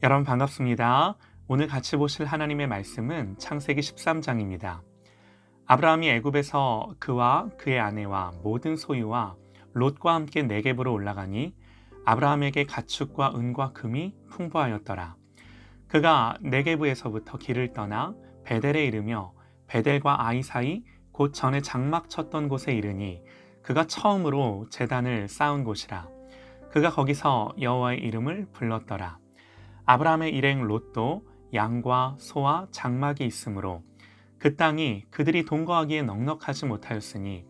여러분 반갑습니다. 오늘 같이 보실 하나님의 말씀은 창세기 13장입니다. 아브라함이 애굽에서 그와 그의 아내와 모든 소유와 롯과 함께 네겝으로 올라가니 아브라함에게 가축과 은과 금이 풍부하였더라. 그가 네겝에서부터 길을 떠나 베델에 이르며 베델과 아이 사이 곧 전에 장막 쳤던 곳에 이르니 그가 처음으로 제단을 쌓은 곳이라. 그가 거기서 여호와의 이름을 불렀더라. 아브라함의 일행 롯도 양과 소와 장막이 있으므로 그 땅이 그들이 동거하기에 넉넉하지 못하였으니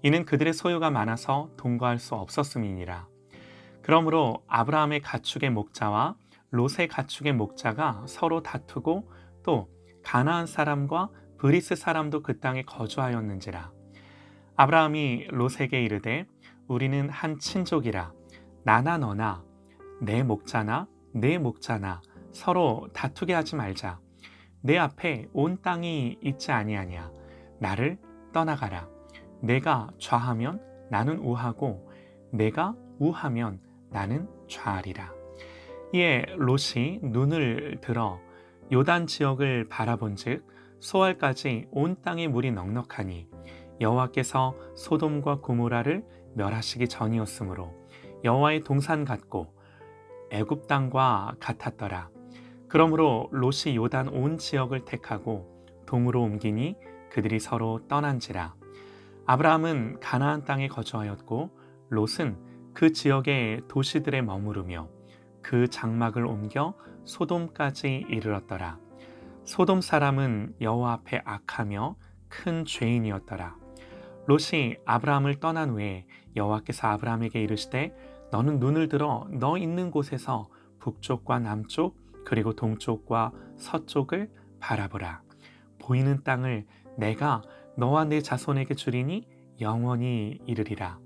이는 그들의 소유가 많아서 동거할 수 없었음이니라. 그러므로 아브라함의 가축의 목자와 롯의 가축의 목자가 서로 다투고 또 가나안 사람과 브리스 사람도 그 땅에 거주하였는지라. 아브라함이 롯에게 이르되 우리는 한 친족이라. 나나 너나 내 목자나 내 목자나 서로 다투게 하지 말자. 내 앞에 온 땅이 있지 아니하냐. 나를 떠나가라. 내가 좌하면 나는 우하고 내가 우하면 나는 좌하리라. 이에 롯이 눈을 들어 요단 지역을 바라본즉 소알까지 온 땅에 물이 넉넉하니 여호와께서 소돔과 고모라를 멸하시기 전이었으므로 여호와의 동산 같고 애굽 땅과 같았더라. 그러므로 롯이 요단 온 지역을 택하고 동으로 옮기니 그들이 서로 떠난지라. 아브라함은 가나안 땅에 거주하였고 롯은 그 지역의 도시들에 머무르며 그 장막을 옮겨 소돔까지 이르렀더라. 소돔 사람은 여호와 앞에 악하며 큰 죄인이었더라. 롯이 아브라함을 떠난 후에 여호와께서 아브라함에게 이르시되 너는 눈을 들어 너 있는 곳에서 북쪽과 남쪽 그리고 동쪽과 서쪽을 바라보라. 보이는 땅을 내가 너와 내 자손에게 주리니 영원히 이르리라.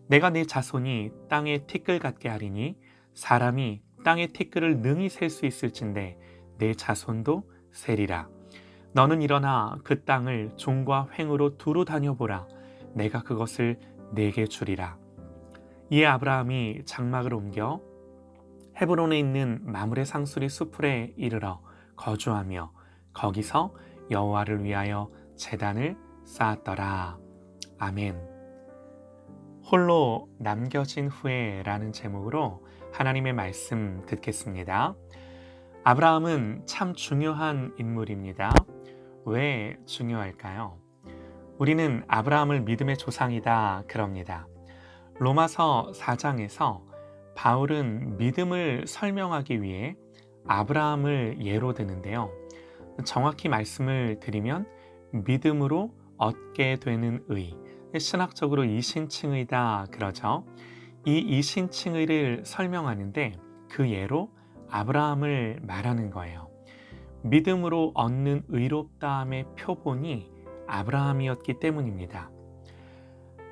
내가 내 자손이 땅의 티끌 같게 하리니 사람이 땅의 티끌을 능히 셀 수 있을진데 내 자손도 세리라. 너는 일어나 그 땅을 종과 횡으로 두루 다녀보라. 내가 그것을 내게 주리라. 이에 아브라함이 장막을 옮겨 헤브론에 있는 마므레 상수리 수풀에 이르러 거주하며 거기서 여호와를 위하여 제단을 쌓았더라. 아멘. 홀로 남겨진 후에라는 제목으로 하나님의 말씀 듣겠습니다. 아브라함은 참 중요한 인물입니다. 왜 중요할까요? 우리는 아브라함을 믿음의 조상이다 그럽니다. 로마서 4장에서 바울은 믿음을 설명하기 위해 아브라함을 예로 드는데요. 정확히 말씀을 드리면 믿음으로 얻게 되는 의, 신학적으로 이신칭의다 그러죠. 이 이신칭의를 설명하는데 그 예로 아브라함을 말하는 거예요. 믿음으로 얻는 의롭다함의 표본이 아브라함이었기 때문입니다.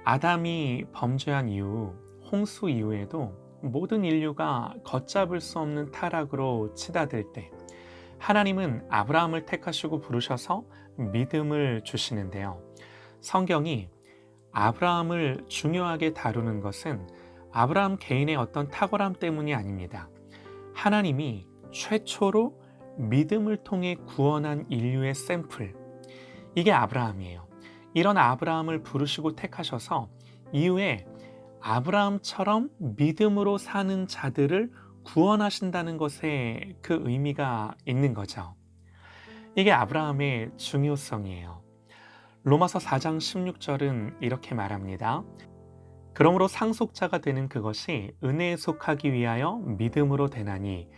아담이 범죄한 이후 홍수 이후에도 모든 인류가 걷잡을 수 없는 타락으로 치닫을 때 하나님은 아브라함을 택하시고 부르셔서 믿음을 주시는데요. 성경이 아브라함을 중요하게 다루는 것은 아브라함 개인의 어떤 탁월함 때문이 아닙니다. 하나님이 최초로 믿음을 통해 구원한 인류의 샘플, 이게 아브라함이에요. 이런 아브라함을 부르시고 택하셔서 이후에 아브라함처럼 믿음으로 사는 자들을 구원하신다는 것에 그 의미가 있는 거죠. 이게 아브라함의 중요성이에요. 로마서 4장 16절은 이렇게 말합니다. 그러므로 상속자가 되는 그것이 은혜에 속하기 위하여 믿음으로 되나니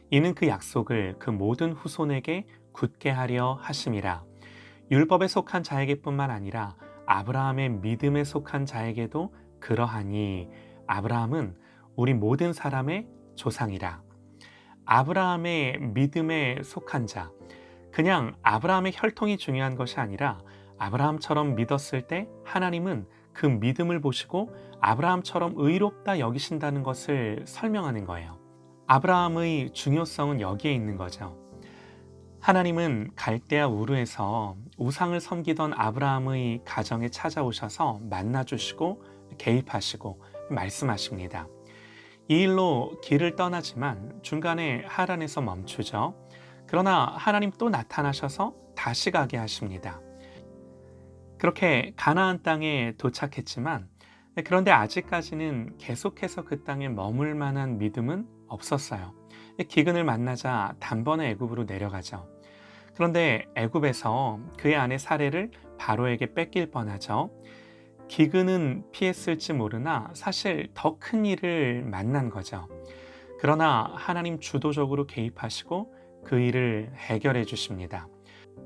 이는 그 약속을 그 모든 후손에게 굳게 하려 하심이라. 율법에 속한 자에게뿐만 아니라 아브라함의 믿음에 속한 자에게도 그러하니 아브라함은 우리 모든 사람의 조상이라. 아브라함의 믿음에 속한 자, 그냥 아브라함의 혈통이 중요한 것이 아니라 아브라함처럼 믿었을 때 하나님은 그 믿음을 보시고 아브라함처럼 의롭다 여기신다는 것을 설명하는 거예요. 아브라함의 중요성은 여기에 있는 거죠. 하나님은 갈대아 우르에서 우상을 섬기던 아브라함의 가정에 찾아오셔서 만나주시고 개입하시고 말씀하십니다. 이 일로 길을 떠나지만 중간에 하란에서 멈추죠. 그러나 하나님 또 나타나셔서 다시 가게 하십니다. 그렇게 가나안 땅에 도착했지만 그런데 아직까지는 계속해서 그 땅에 머물 만한 믿음은 없었어요. 기근을 만나자 단번에 애굽으로 내려가죠. 그런데 애굽에서 그의 아내 사레를 바로에게 뺏길 뻔하죠. 기근은 피했을지 모르나 사실 더 큰 일을 만난 거죠. 그러나 하나님 주도적으로 개입하시고 그 일을 해결해 주십니다.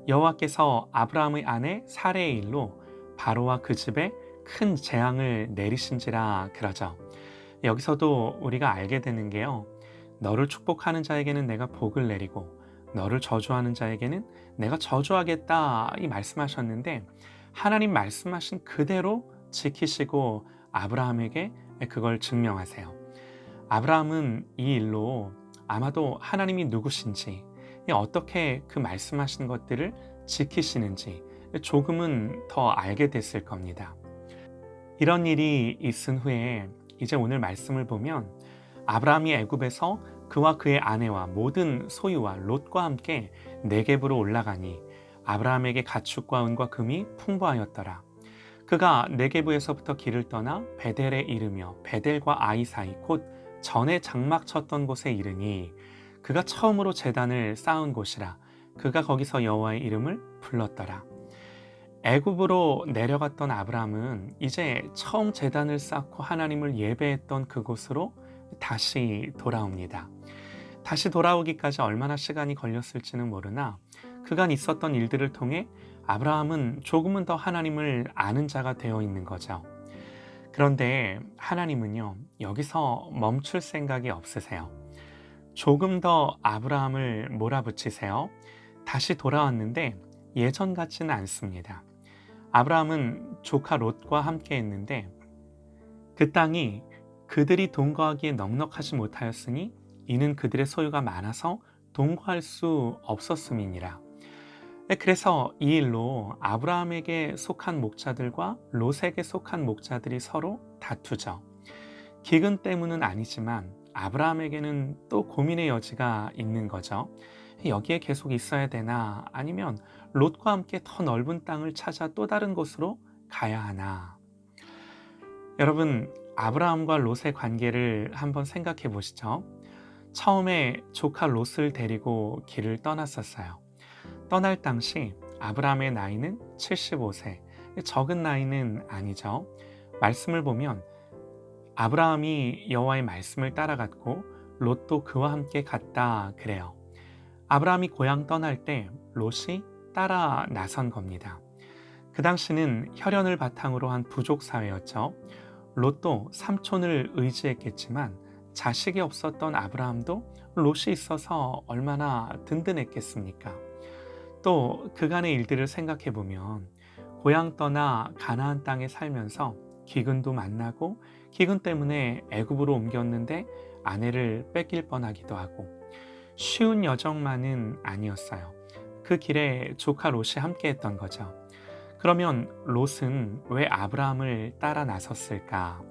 여호와께서 아브라함의 아내 사레의 일로 바로와 그 집에 큰 재앙을 내리신지라 그러죠. 여기서도 우리가 알게 되는 게요. 너를 축복하는 자에게는 내가 복을 내리고 너를 저주하는 자에게는 내가 저주하겠다 이 말씀하셨는데 하나님 말씀하신 그대로 지키시고 아브라함에게 그걸 증명하세요. 아브라함은 이 일로 아마도 하나님이 누구신지 어떻게 그 말씀하신 것들을 지키시는지 조금은 더 알게 됐을 겁니다. 이런 일이 있은 후에 이제 오늘 말씀을 보면 아브라함이 애굽에서 그와 그의 아내와 모든 소유와 롯과 함께 네겝으로 올라가니 아브라함에게 가축과 은과 금이 풍부하였더라. 그가 네겝에서부터 길을 떠나 베델에 이르며 베델과 아이 사이 곧 전에 장막 쳤던 곳에 이르니 그가 처음으로 제단을 쌓은 곳이라. 그가 거기서 여호와의 이름을 불렀더라. 애굽으로 내려갔던 아브라함은 이제 처음 제단을 쌓고 하나님을 예배했던 그곳으로 다시 돌아옵니다. 다시 돌아오기까지 얼마나 시간이 걸렸을지는 모르나 그간 있었던 일들을 통해 아브라함은 조금은 더 하나님을 아는 자가 되어 있는 거죠. 그런데 하나님은요, 여기서 멈출 생각이 없으세요. 조금 더 아브라함을 몰아붙이세요. 다시 돌아왔는데 예전 같지는 않습니다. 아브라함은 조카 롯과 함께 했는데 그 땅이 그들이 동거하기에 넉넉하지 못하였으니 이는 그들의 소유가 많아서 동거할 수 없었음이니라. 그래서 이 일로 아브라함에게 속한 목자들과 롯에게 속한 목자들이 서로 다투죠. 기근 때문은 아니지만 아브라함에게는 또 고민의 여지가 있는 거죠. 여기에 계속 있어야 되나 아니면 롯과 함께 더 넓은 땅을 찾아 또 다른 곳으로 가야 하나. 여러분, 아브라함과 롯의 관계를 한번 생각해 보시죠. 처음에 조카 롯을 데리고 길을 떠났었어요. 떠날 당시 아브라함의 나이는 75세, 적은 나이는 아니죠. 말씀을 보면 아브라함이 여호와의 말씀을 따라갔고 롯도 그와 함께 갔다 그래요. 아브라함이 고향 떠날 때 롯이 따라 나선 겁니다. 그 당시는 혈연을 바탕으로 한 부족 사회였죠. 롯도 삼촌을 의지했겠지만 자식이 없었던 아브라함도 롯이 있어서 얼마나 든든했겠습니까? 또 그간의 일들을 생각해 보면 고향 떠나 가나안 땅에 살면서 기근도 만나고 기근 때문에 애굽으로 옮겼는데 아내를 뺏길 뻔하기도 하고 쉬운 여정만은 아니었어요. 그 길에 조카 롯이 함께 했던 거죠. 그러면 롯은 왜 아브라함을 따라 나섰을까?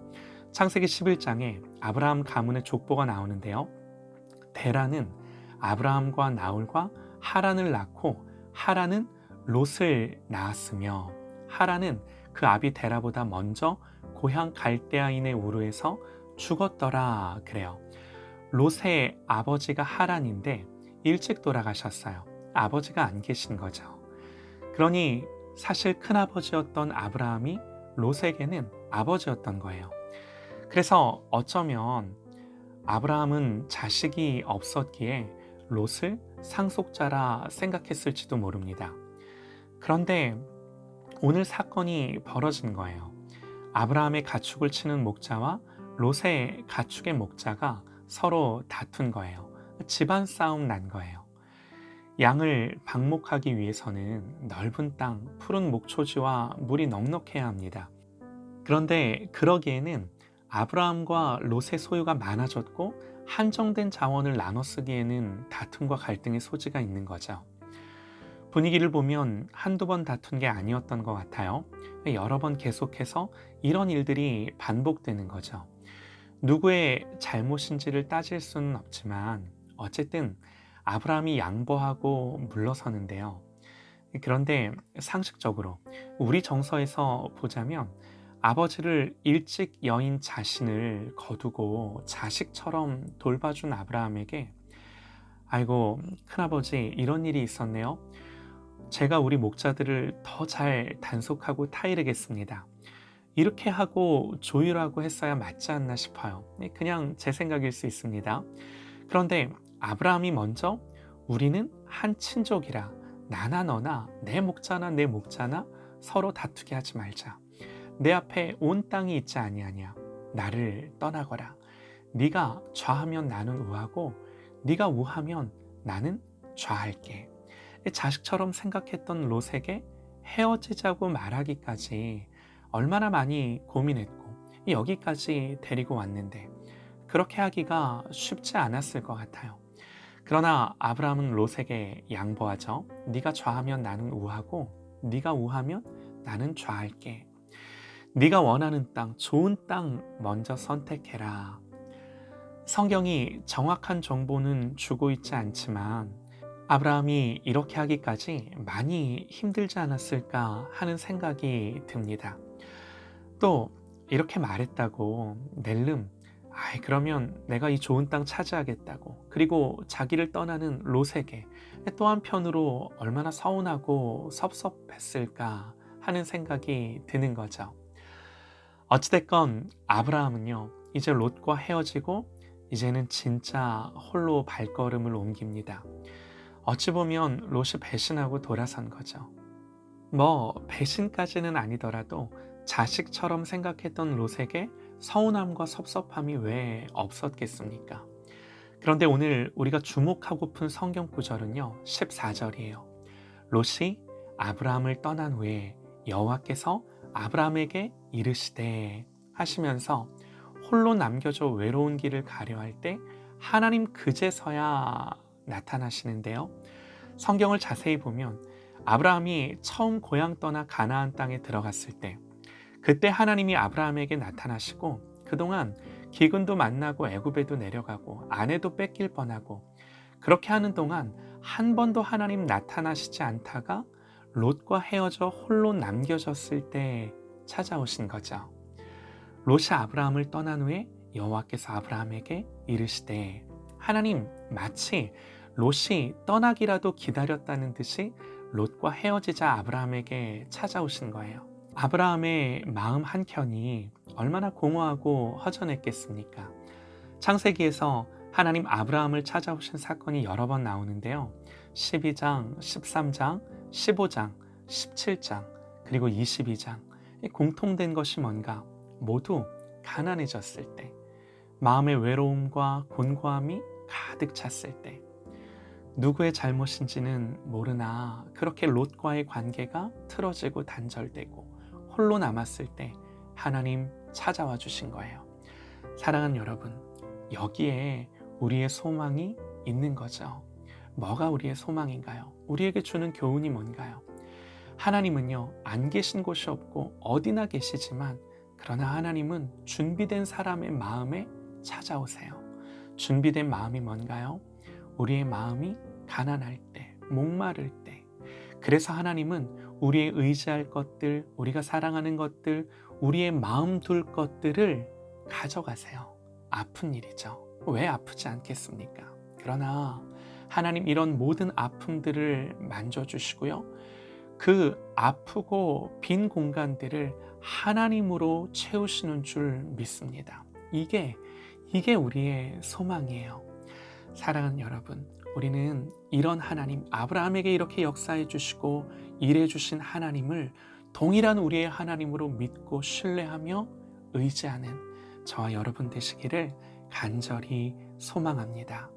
창세기 11장에 아브라함 가문의 족보가 나오는데요. 데라는 아브라함과 나홀과 하란을 낳고 하란은 롯을 낳았으며 하란은 그 아비 데라보다 먼저 고향 갈대아인의 우르에서 죽었더라 그래요. 롯의 아버지가 하란인데 일찍 돌아가셨어요. 아버지가 안 계신 거죠. 그러니 사실 큰아버지였던 아브라함이 롯에게는 아버지였던 거예요. 그래서 어쩌면 아브라함은 자식이 없었기에 롯을 상속자라 생각했을지도 모릅니다. 그런데 오늘 사건이 벌어진 거예요. 아브라함의 가축을 치는 목자와 롯의 가축의 목자가 서로 다툰 거예요. 집안 싸움 난 거예요. 양을 방목하기 위해서는 넓은 땅, 푸른 목초지와 물이 넉넉해야 합니다. 그런데 그러기에는 아브라함과 롯의 소유가 많아졌고 한정된 자원을 나눠 쓰기에는 다툼과 갈등의 소지가 있는 거죠. 분위기를 보면 한두 번 다툰 게 아니었던 것 같아요. 여러 번 계속해서 이런 일들이 반복되는 거죠. 누구의 잘못인지를 따질 수는 없지만 어쨌든 아브라함이 양보하고 물러서는데요. 그런데 상식적으로 우리 정서에서 보자면 아버지를 일찍 여인 자신을 거두고 자식처럼 돌봐준 아브라함에게 아이고 큰아버지 이런 일이 있었네요. 제가 우리 목자들을 더 잘 단속하고 타이르겠습니다. 이렇게 하고 조율하고 했어야 맞지 않나 싶어요. 그냥 제 생각일 수 있습니다. 그런데 아브라함이 먼저 우리는 한 친족이라 나나 너나 내 목자나 내 목자나 서로 다투게 하지 말자. 내 앞에 온 땅이 있지 아니하냐. 나를 떠나거라. 네가 좌하면 나는 우하고 네가 우하면 나는 좌할게. 자식처럼 생각했던 롯에게 헤어지자고 말하기까지 얼마나 많이 고민했고 여기까지 데리고 왔는데 그렇게 하기가 쉽지 않았을 것 같아요. 그러나 아브라함은 롯에게 양보하죠. 네가 좌하면 나는 우하고 네가 우하면 나는 좌할게. 네가 원하는 땅, 좋은 땅 먼저 선택해라. 성경이 정확한 정보는 주고 있지 않지만 아브라함이 이렇게 하기까지 많이 힘들지 않았을까 하는 생각이 듭니다. 또 이렇게 말했다고 낼름 그러면 내가 이 좋은 땅 차지하겠다고 그리고 자기를 떠나는 롯에게 또 한편으로 얼마나 서운하고 섭섭했을까 하는 생각이 드는 거죠. 어찌됐건 아브라함은요 이제 롯과 헤어지고 이제는 진짜 홀로 발걸음을 옮깁니다. 어찌 보면 롯이 배신하고 돌아선 거죠. 배신까지는 아니더라도 자식처럼 생각했던 롯에게 서운함과 섭섭함이 왜 없었겠습니까? 그런데 오늘 우리가 주목하고픈 성경 구절은요 14절이에요. 롯이 아브라함을 떠난 후에 여호와께서 아브라함에게 이르시되 하시면서 홀로 남겨져 외로운 길을 가려 할 때 하나님 그제서야 나타나시는데요. 성경을 자세히 보면 아브라함이 처음 고향 떠나 가나안 땅에 들어갔을 때 그때 하나님이 아브라함에게 나타나시고 그동안 기근도 만나고 애굽에도 내려가고 아내도 뺏길 뻔하고 그렇게 하는 동안 한 번도 하나님 나타나시지 않다가 롯과 헤어져 홀로 남겨졌을 때 찾아오신 거죠. 롯이 아브라함을 떠난 후에 여호와께서 아브라함에게 이르시되 하나님 마치 롯이 떠나기라도 기다렸다는 듯이 롯과 헤어지자 아브라함에게 찾아오신 거예요. 아브라함의 마음 한켠이 얼마나 공허하고 허전했겠습니까? 창세기에서 하나님 아브라함을 찾아오신 사건이 여러 번 나오는데요. 12장, 13장, 15장, 17장, 그리고 22장. 공통된 것이 뭔가? 모두 가난해졌을 때, 마음의 외로움과 곤고함이 가득 찼을 때, 누구의 잘못인지는 모르나 그렇게 롯과의 관계가 틀어지고 단절되고 홀로 남았을 때 하나님 찾아와 주신 거예요. 사랑하는 여러분, 여기에 우리의 소망이 있는 거죠. 뭐가 우리의 소망인가요? 우리에게 주는 교훈이 뭔가요? 하나님은요, 안 계신 곳이 없고 어디나 계시지만 그러나 하나님은 준비된 사람의 마음에 찾아오세요. 준비된 마음이 뭔가요? 우리의 마음이 가난할 때, 목마를 때. 그래서 하나님은 우리의 의지할 것들, 우리가 사랑하는 것들, 우리의 마음 둘 것들을 가져가세요. 아픈 일이죠. 왜 아프지 않겠습니까? 그러나 하나님 이런 모든 아픔들을 만져주시고요. 그 아프고 빈 공간들을 하나님으로 채우시는 줄 믿습니다. 이게 우리의 소망이에요. 사랑하는 여러분, 우리는 이런 하나님, 아브라함에게 이렇게 역사해 주시고 일해 주신 하나님을 동일한 우리의 하나님으로 믿고 신뢰하며 의지하는 저와 여러분 되시기를 간절히 소망합니다.